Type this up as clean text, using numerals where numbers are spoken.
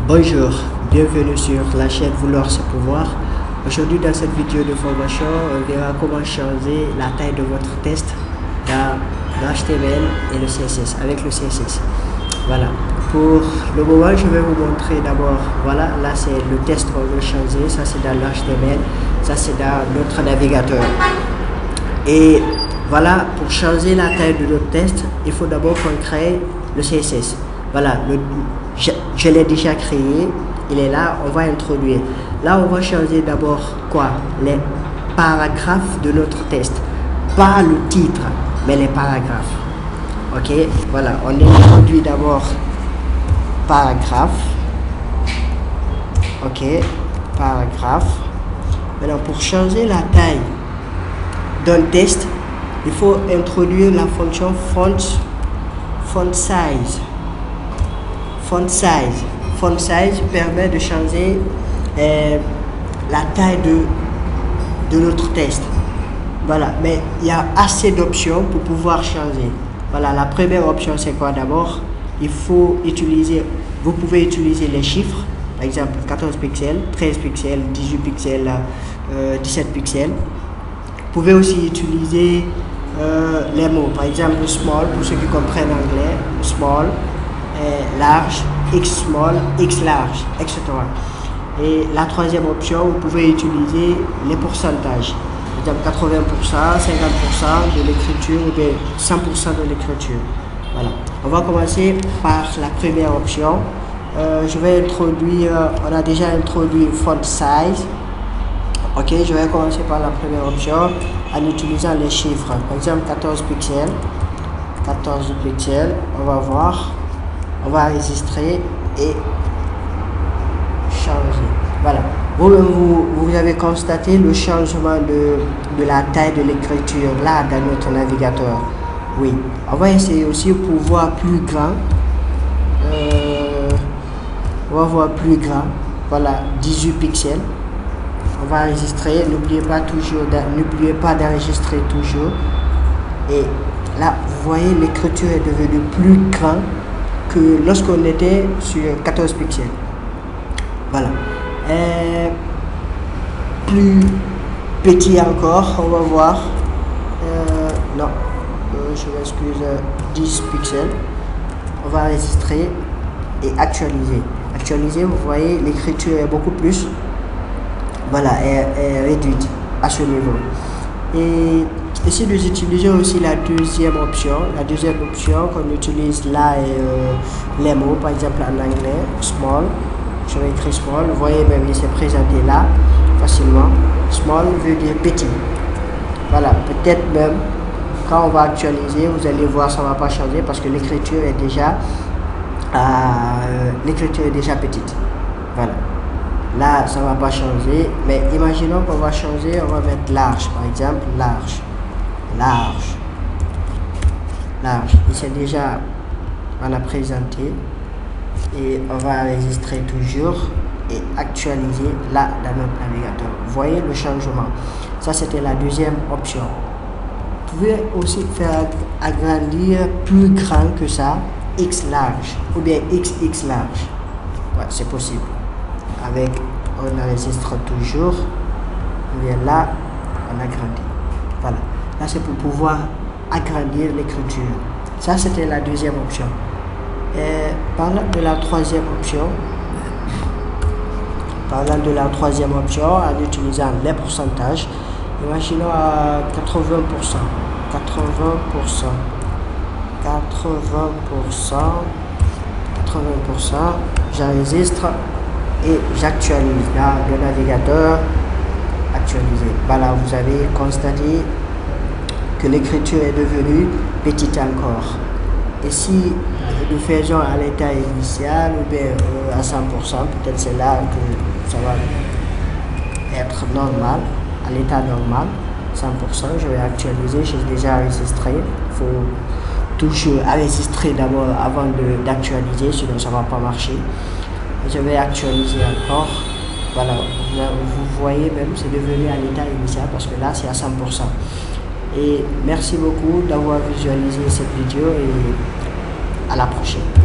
Bonjour, bienvenue sur la chaîne Vouloir se pouvoir. Aujourd'hui dans cette vidéo de formation, on verra comment changer la taille de votre test dans l'HTML et le CSS, avec le CSS. Voilà, pour le moment je vais vous montrer d'abord, voilà, là c'est le test qu'on veut changer, ça c'est dans l'HTML, ça c'est dans notre navigateur. Et voilà, pour changer la taille de notre test, il faut d'abord qu'on crée le CSS. Voilà, je l'ai déjà créé, il est là, on va introduire. Là, on va changer d'abord quoi? Les paragraphes de notre test. Pas le titre, mais les paragraphes. Ok, voilà, on introduit d'abord paragraphe. Ok, paragraphe. Maintenant, pour changer la taille d'un test, il faut introduire la fonction font size. Font size permet de changer la taille de notre test. Voilà, mais il y a assez d'options pour pouvoir changer. Voilà, la première option c'est quoi? D'abord, il faut utiliser, vous pouvez utiliser les chiffres, par exemple 14 pixels, 13 pixels, 18 pixels, 17 pixels. Vous pouvez aussi utiliser les mots, par exemple small, pour ceux qui comprennent anglais, small, large, x small, x large, etc. Et la troisième option, vous pouvez utiliser les pourcentages. Par exemple 80%, 50% de l'écriture ou bien 100% de l'écriture. Voilà. On va commencer par la première option. Je vais introduire, on a déjà introduit font size. Ok, je vais commencer par la première option en utilisant les chiffres. Par exemple 14 pixels. 14 pixels, on va voir. On va enregistrer et changer. Voilà. Vous avez constaté le changement de la taille de l'écriture là dans notre navigateur. Oui. On va essayer aussi pour voir plus grand. On va voir plus grand. Voilà, 18 pixels. On va enregistrer. N'oubliez pas d'enregistrer toujours. Et là, vous voyez, l'écriture est devenue plus grande que lorsqu'on était sur 14 pixels. Voilà. Plus petit encore, on va voir. Non, je m'excuse, 10 pixels. On va enregistrer et actualiser. Actualiser, vous voyez, l'écriture est beaucoup plus. Voilà, est réduite à ce niveau. Et ici, nous utilisons aussi la deuxième option. La deuxième option qu'on utilise là est les mots, par exemple en anglais, small. Je vais écrire small. Vous voyez, même il s'est présenté là facilement. Small veut dire petit. Voilà, peut-être même quand on va actualiser, vous allez voir, ça ne va pas changer parce que l'écriture est déjà petite. Voilà. Là, ça ne va pas changer, mais imaginons qu'on va changer, on va mettre large, par exemple, large. Ici déjà, on a présenté et on va enregistrer toujours et actualiser là dans notre navigateur. Vous voyez le changement. Ça, c'était la deuxième option. Vous pouvez aussi faire agrandir plus grand que ça, x large ou bien xx large. Ouais, c'est possible. Avec, on enregistre toujours, et bien là, on agrandit. Voilà. Là, c'est pour pouvoir agrandir l'écriture. Ça, c'était la deuxième option. Et parlant de la troisième option, en utilisant les pourcentages, imaginons à 80%, j'enregistre et j'actualise. Là, le navigateur actualisé. Voilà, vous avez constaté que l'écriture est devenue petite encore. Et si nous faisons à l'état initial ou bien à 100%, peut-être c'est là que ça va être normal, à l'état normal, 100%, je vais actualiser, j'ai déjà enregistré. Il faut toujours enregistrer d'abord avant d'actualiser, sinon ça ne va pas marcher. Je vais actualiser encore. Voilà, vous voyez même, c'est devenu à l'état initial parce que là c'est à 100%. Et merci beaucoup d'avoir visualisé cette vidéo et à la prochaine.